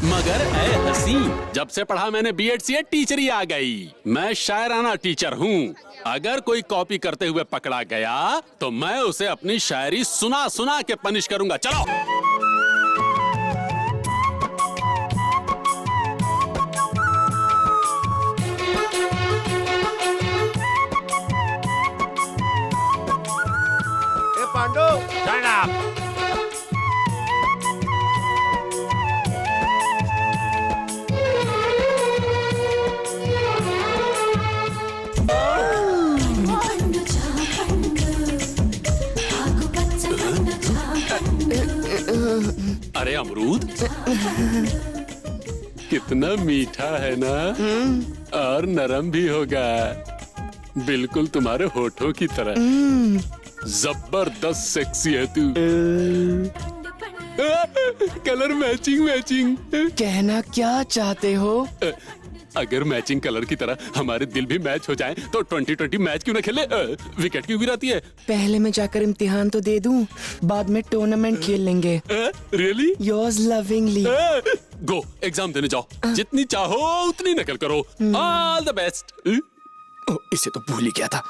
मगर ऐ हसी, जब से पढ़ा मैंने बीएड से टीचरी आ गई। मैं शायराना टीचर हूँ। अगर कोई कॉपी करते हुए पकड़ा गया तो मैं उसे अपनी शायरी सुना सुना के पनिश करूंगा। चलो। ए पांडु, Shut up! अरे अमरूद, कितना मीठा है ना, और नरम भी होगा, बिल्कुल तुम्हारे होठों की तरह। जबरदस्त सेक्सी है तू। Colour matching matching. कहना क्या चाहते हो? अगर मैचिंग कलर की तरह हमारे दिल भी मैच हो जाएं, तो 2020 मैच क्यों ना खेले? विकेट क्यों गिराती है? पहले मैं जाकर इम्तिहान तो दे दूं, बाद में टूर्नामेंट खेल लेंगे। Really? Yours lovingly. Go exam देने जाओ, जितनी चाहो उतनी नकल करो। All the best. इसे तो भूल ही गया था।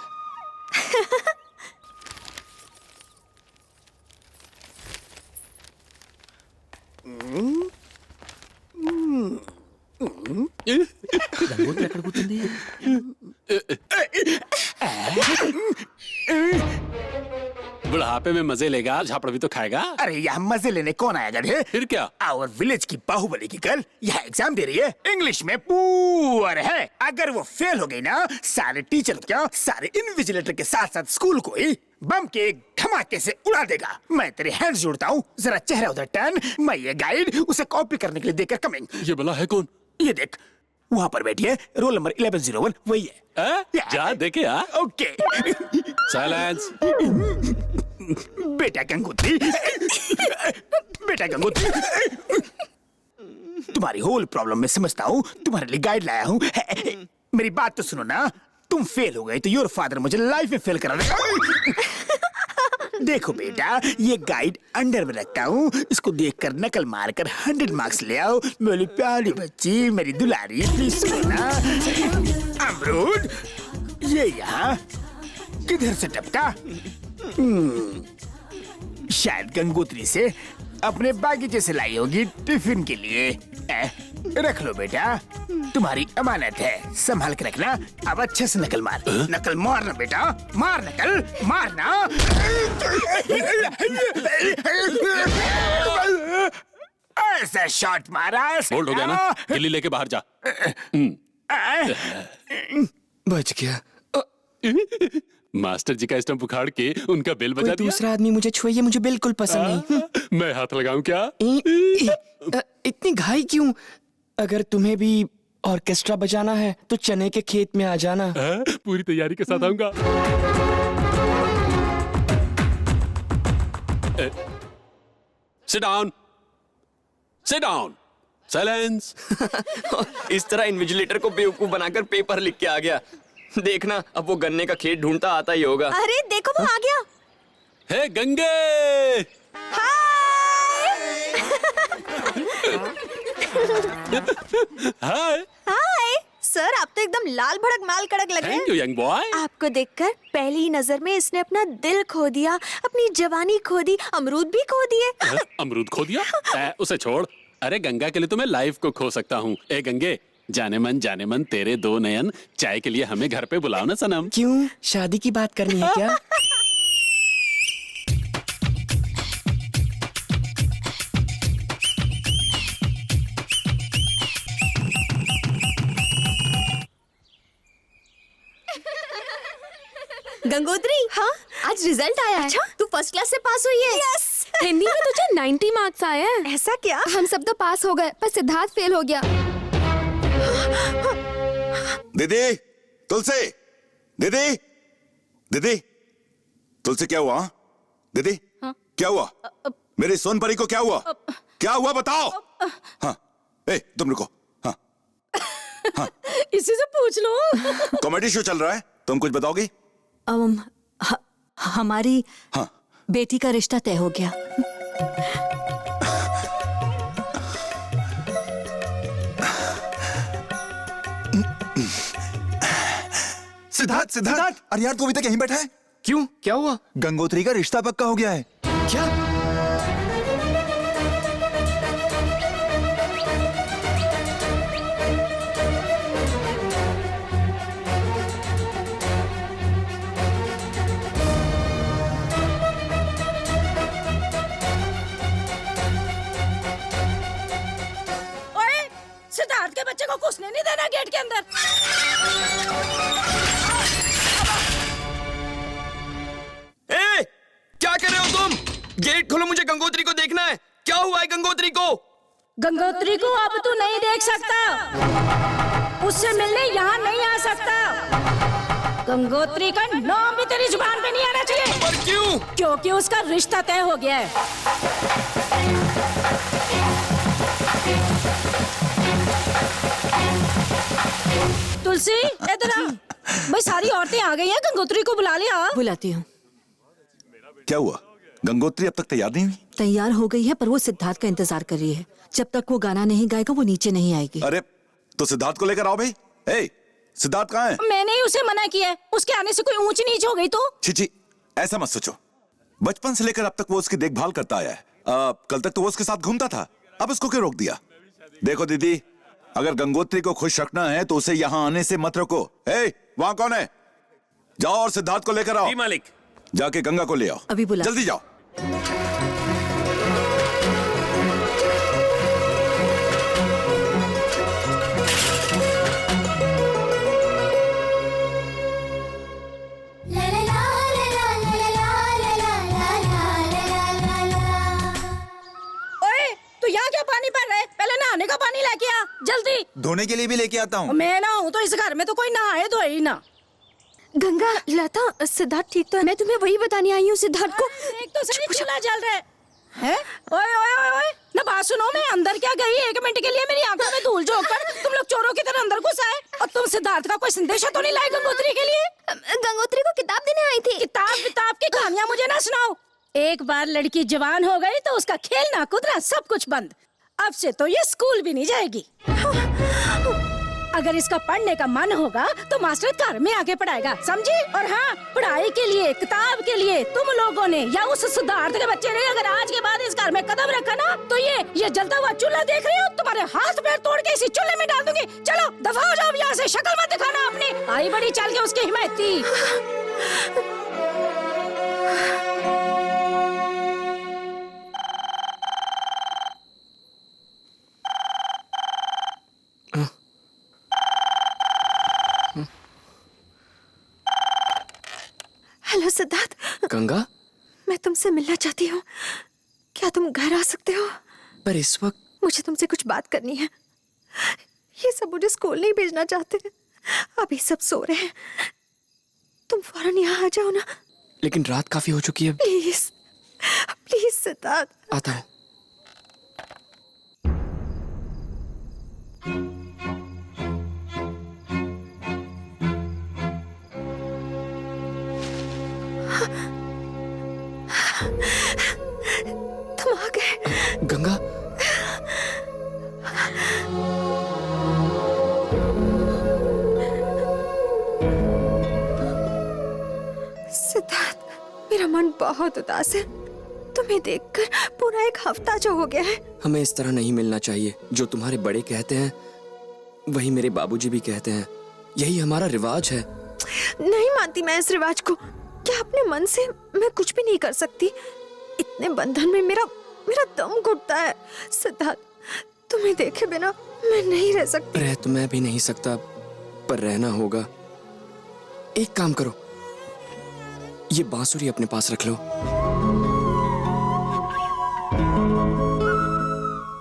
बुढ़ापे में मजे लेगा, झापड़ भी तो खाएगा। अरे यहाँ मजे लेने कौन आया गधे? फिर क्या? आवर विलेज की बाहुबली की गर्ल यहाँ एग्जाम दे रही है, इंग्लिश में पुअर है। अगर वो फेल हो गई ना, सारे टीचर क्या, सारे इन्विजिलेटर के साथ साथ स्कूल को ही बम के एक धमाके से उड़ा देगा। मैं तेरे हैंड्स जोड़ता हूँ, जरा चेहरा उधर टर्न। मैं ये गाइड उसे कॉपी करने के लिए देकर कमिंग। ये भला है कौन? ये देख, वहाँ पर बैठी है, रोल नंबर 1101, वही है। जा देखे। ओके। साइलेंस। बेटा गंगोत्री, बेटा गंगोत्री, तुम्हारी होल प्रॉब्लम में समझता हूँ, तुम्हारे लिए गाइड लाया हूँ। मेरी बात तो सुनो ना, तुम फेल हो गए तो योर फादर मुझे लाइफ में फेल करा देगा। देखो बेटा, ये गाइड अंडर में रखता हूँ, इसको देखकर नकल मारकर 100 मार्क्स ले आओ। मेरी प्यारी बच्ची, मेरी दुलारी, प्लीज सुनो ना। अमरूद, ये यहाँ किधर से टपका? शायद गंगोत्री से अपने बागीचे से लाई होगी टिफिन के लिए। रख लो बेटा, तुम्हारी अमानत है, संभाल के रखना। अब अच्छे से नकल मार। नकल मारना बेटा, मार नकल, मारना। ऐसा शॉट मारा। बोल्ड हो गया ना, गिल्ली लेके बाहर जा। बच गया। मास्टर जी का स्टंप उखाड़ के उनका बेल बजा दिया। दूसरा आदमी मुझे छुए, ये मुझे बिल्कुल पसंद नहीं। मैं हाथ लगाऊं क्या? इतनी घाई क्यों? अगर तुम्हें भी ऑर्केस्ट्रा बजाना है तो चने के खेत में आ जाना। पूरी तैयारी के साथ आऊंगा। Sit down, sit down, silence. इस तरह इन्विजिलेटर को बेवकूफ बनाकर पेपर लिख के आ गया। देखना, अब वो गन्ने का खेत ढूंढता आता ही होगा। अरे देखो, वो आ गया। हे गंगे। हाय। हाय सर, आप तो एकदम लाल भड़क माल कड़क लग रहे थैंक यू हैं। Young boy. आपको देखकर पहली ही नजर में इसने अपना दिल खो दिया, अपनी जवानी खो दी, अमरूद भी खो दिए। अमरूद खो दिया? उसे छोड़। अरे गंगा के लिए तो मैं लाइफ को खो सकता हूँ। ए गंगे, जाने मन तेरे दो नयन, चाय के लिए हमें घर पे बुलाओ ना सनम। क्यों, शादी की बात करनी है क्या? गंगोत्री, हाँ आज रिजल्ट आया है। अच्छा? तू फर्स्ट क्लास से पास हुई है। यस। हिंदी में तुझे 90 मार्क्स आए हैं। ऐसा क्या? हम सब तो पास हो गए, पर सिद्धार्थ फेल हो गया। दीदी, तुलसी, दीदी, दीदी, तुलसी क्या हुआ? दीदी, क्या हुआ? मेरी सोनपरी को क्या हुआ? क्या हुआ बताओ? हाँ, तुम रुको। हाँ, हाँ। इसी से पूछ लो। कॉमेडी शो चल रहा है, तुम कुछ बताओगी? हमारी बेटी का रिश्ता तय हो गया। सिद्धार्थ सिद्धार्थ, अरे यार तू अभी तक यहीं बैठा है? क्यों, क्या हुआ? गंगोत्री का रिश्ता पक्का हो गया है। क्या? ओए, सिद्धार्थ के बच्चे को घुसने नहीं देना गेट के अंदर। ए, क्या कर रहे हो तुम? गेट खोलो, मुझे गंगोत्री को देखना है। क्या हुआ है गंगोत्री को? गंगोत्री को अब तू नहीं देख सकता, उससे मिलने यहाँ नहीं आ सकता। गंगोत्री का नाम भी तेरी जुबान पे नहीं आना चाहिए। पर क्यों? क्योंकि उसका रिश्ता तय हो गया है। तुलसी इधर आ। भाई सारी औरतें आ गई हैं, गंगोत्री को बुला लिया। बुलाती हूँ। क्या हुआ? गंगोत्री अब तक तैयार नहीं हुई? तैयार हो गई है, पर वो सिद्धार्थ का इंतजार कर रही है। जब तक वो गाना नहीं गाएगा वो नीचे नहीं आएगी। अरे तो सिद्धार्थ को लेकर आओ भाई। ए, सिद्धार्थ कहाँ है? मैंने ही उसे मना किया है, उसके आने से कोई ऊंच नीच हो गई तो। छी, ऐसा मत सोचो। बचपन से लेकर अब तक वो उसकी देखभाल करता आया है। कल तक तो वो उसके साथ घूमता था, अब उसको क्यों रोक दिया? देखो दीदी, अगर गंगोत्री को खुश रखना है तो उसे यहाँ आने से मत रोको। वहाँ कौन है? जाओ और सिद्धार्थ को लेकर आओ। जी मालिक। जाके गंगा को ले आओ। अभी बुला। जल्दी जाओ। ओए, तू यहाँ क्या पानी भर रहा है? पहले नहाने का पानी लेके आ, जल्दी। धोने के लिए भी लेके आता हूँ। मैं ना हूँ तो इस घर में तो कोई नहाए धोए ही ना। गंगा, लता, सिद्धार्थ ठीक तो है? मैं तुम्हें वही बताने आई हूँ सिद्धार्थ को। एक तो सही चूल्हा जल रहा है। ओए ओए ओए ओए, ना बात सुनो, मैं अंदर क्या गई 1 मिनट के लिए मेरी आंखों में धूल झोंक कर तुम लोग चोरों की तरह अंदर घुस आए। और तुम सिद्धार्थ का कोई संदेशा तो नहीं लाए गंगोत्री के लिए? गंगोत्री को किताब देने आई थी। किताब की कहानियां मुझे ना सुनाओ। एक बार लड़की जवान हो गई तो उसका खेलना कूदना सब कुछ बंद। अब से तो ये स्कूल भी नहीं जाएगी। अगर इसका पढ़ने का मन होगा तो मास्टर घर में आके पढ़ाएगा, समझी? और हाँ, पढ़ाई के लिए, किताब के लिए तुम लोगों ने या उस सिद्धार्थ के बच्चे ने अगर आज के बाद इस घर में कदम रखा ना तो ये जलता हुआ चूल्हा देख रहे हो, तुम्हारे हाथ पैर तोड़ के इसी चूल्हे में डाल दूंगी। चलो दफा हो जाओ यहाँ से, शक्ल मत दिखाना अपनी। आई बड़ी चल के उसकी हिमायती। हेलो सिद्धार्थ। गंगा, मैं तुमसे मिलना चाहती हूँ, क्या तुम घर आ सकते हो? पर इस वक्त मुझे तुमसे कुछ बात करनी है। ये सब मुझे स्कूल नहीं भेजना चाहते, अभी सब सो रहे हैं। तुम फौरन यहाँ आ जाओ ना। लेकिन रात काफी हो चुकी है। Please please Siddharth. आता हूँ। तुम आ गए। गंगा, सिद्धार्थ, मेरा मन बहुत उदास है। तुम्हें देखकर पूरा 1 हफ्ता जो हो गया है। हमें इस तरह नहीं मिलना चाहिए। जो तुम्हारे बड़े कहते हैं वही मेरे बाबूजी भी कहते हैं। यही हमारा रिवाज है। नहीं मानती मैं इस रिवाज को। क्या अपने मन से मैं कुछ भी नहीं कर सकती? इतने बंधन में मेरा दम घुटता है। सिद्धार्थ, तुम्हें देखे बिना मैं नहीं रह सकती। रह तो मैं भी नहीं सकता, पर रहना होगा। एक काम करो, ये बांसुरी अपने पास रख लो।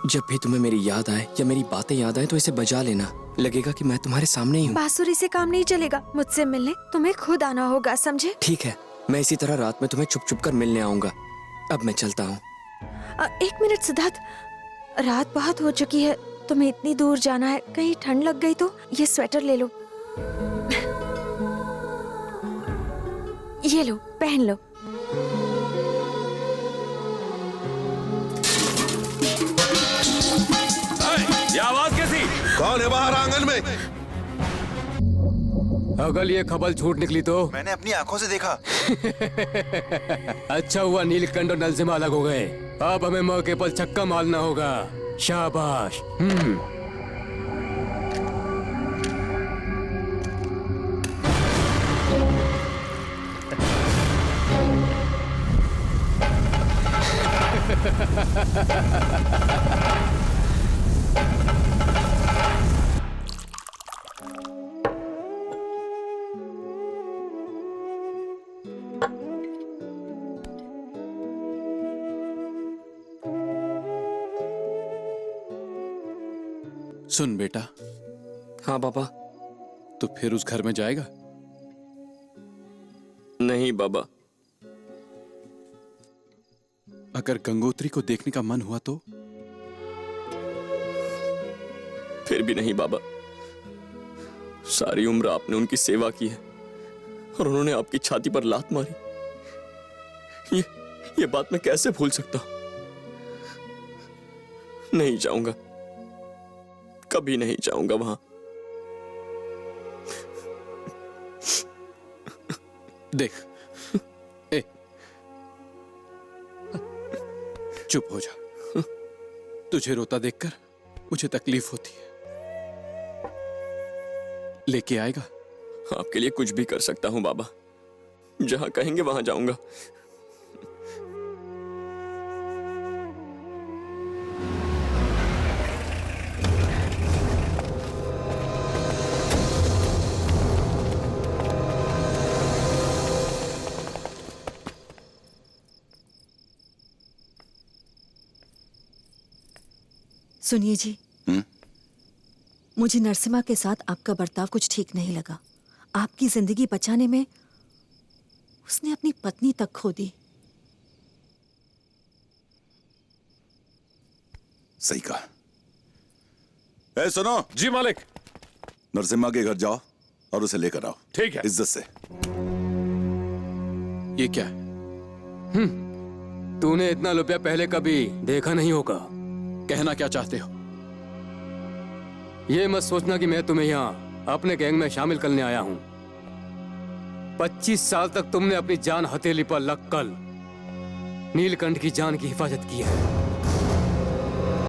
जब भी तुम्हें मेरी याद आए या मेरी बातें याद आए तो इसे बजा लेना। लगेगा कि मैं तुम्हारे सामने ही हूँ। बांसुरी से काम नहीं चलेगा। मुझसे मिलने तुम्हें खुद आना होगा, समझे? ठीक है, मैं इसी तरह रात में तुम्हें छुप छुप कर मिलने आऊंगा। अब मैं चलता हूँ। 1 मिनट सिद्धार्थ, रात बहुत हो चुकी है, तुम्हें इतनी दूर जाना है, कहीं ठंड लग गई तो ये स्वेटर ले लो। ये लो, पहन लो। ये आवाज कैसी? कौन है बाहर आंगन में? अगर ये खबर झूठ निकली तो? मैंने अपनी आंखों से देखा। अच्छा हुआ नीलकंठ और नरसिम्हा अलग हो गए। अब हमें मौके पर छक्का मारना होगा। शाबाश। सुन बेटा। हाँ बाबा। तो फिर उस घर में जाएगा? नहीं बाबा। अगर गंगोत्री को देखने का मन हुआ तो? फिर भी नहीं बाबा। सारी उम्र आपने उनकी सेवा की है और उन्होंने आपकी छाती पर लात मारी। ये बात मैं कैसे भूल सकता हूं? नहीं जाऊंगा, कभी नहीं जाऊंगा वहां। देख, ए, चुप हो जा। तुझे रोता देखकर मुझे तकलीफ होती है। लेके आएगा? आपके लिए कुछ भी कर सकता हूं बाबा। जहां कहेंगे वहां जाऊंगा। सुनिए जी, मुझे नरसिम्हा के साथ आपका बर्ताव कुछ ठीक नहीं लगा। आपकी जिंदगी बचाने में उसने अपनी पत्नी तक खो दी। सही कहा। ए सुनो। जी मालिक। नरसिम्हा के घर जाओ और उसे लेकर आओ। ठीक है। इज्जत से। ये क्या? तूने इतना रुपया पहले कभी देखा नहीं होगा। कहना क्या चाहते हो? ये मत सोचना कि मैं तुम्हें यहाँ अपने गैंग में शामिल करने आया हूँ। 25 साल तक तुमने अपनी जान हथेली पर रखकर नीलकंठ की जान की हिफाजत की है।